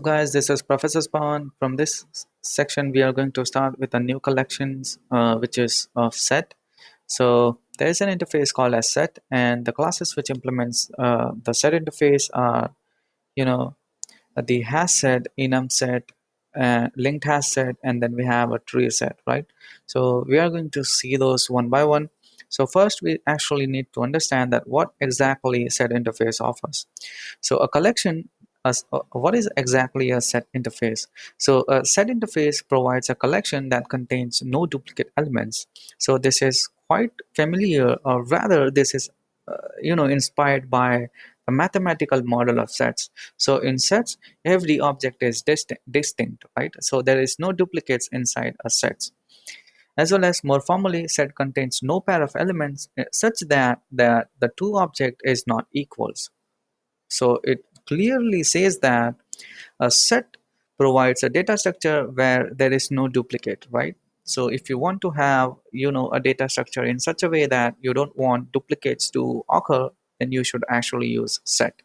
Guys, this is Professor Spawn. From this section, we are going to start with a new collections, which is of set. So there is an interface called as set, and the classes which implements the set interface are, you know, the hash set, enum set, linked hash set, and then we have a tree set, right? So we are going to see those one by one. So first, we actually need to understand that what exactly set interface offers. So a collection, what is exactly a set interface? So a set interface provides a collection that contains no duplicate elements. So this is quite familiar, or rather, this is inspired by a mathematical model of sets. So in sets, every object is distinct, right? So there is no duplicates inside a set. As well as more formally, set contains no pair of elements such that the two object is not equals. So it clearly says that a set provides a data structure where there is no duplicate, right? So if you want to have, a data structure in such a way that you don't want duplicates to occur, then you should actually use set.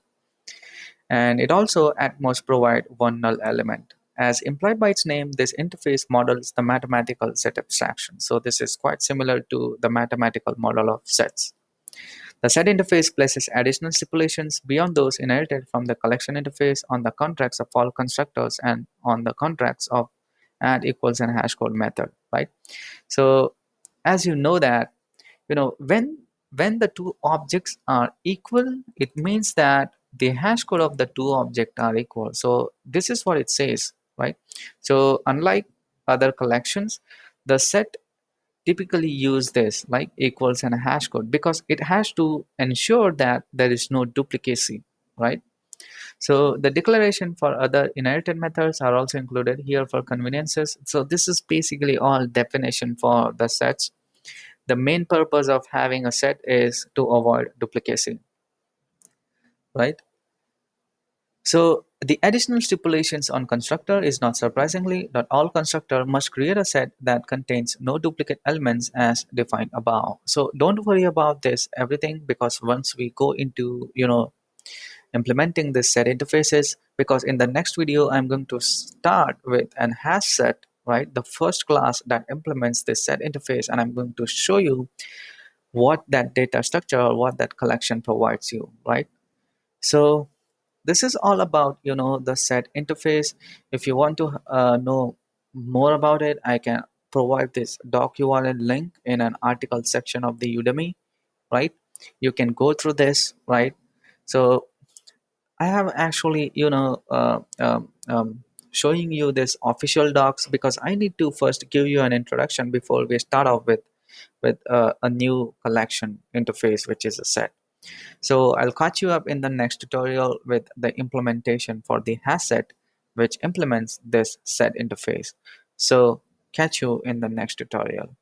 And it also at most provide one null element. As implied by its name, this interface models the mathematical set abstraction. So this is quite similar to the mathematical model of sets. The set interface places additional stipulations beyond those inherited from the collection interface on the contracts of all constructors and on the contracts of add equals and hash code method, right? So as you know that, when the two objects are equal, it means that the hash code of the two objects are equal. So this is what it says, right? So unlike other collections, the set typically use this like equals and a hash code because it has to ensure that there is no duplicacy, right? So the declaration for other inherited methods are also included here for conveniences. So this is basically all definition for the sets. The main purpose of having a set is to avoid duplicacy, right? So the additional stipulations on constructor is not surprisingly that all constructor must create a set that contains no duplicate elements as defined above. So don't worry about this everything because once we go into implementing this set interfaces, because in the next video I'm going to start with an hash set, right? The first class that implements this set interface, and I'm going to show you what that data structure or what that collection provides you, right? So this is all about the set interface. If you want to know more about it, I can provide this doc URL link in an article section of the Udemy, right? You can go through this, right? So I have actually showing you this official docs because I need to first give you an introduction before we start off with a new collection interface, which is a set. So I'll catch you up in the next tutorial with the implementation for the hash set, which implements this set interface. So catch you in the next tutorial.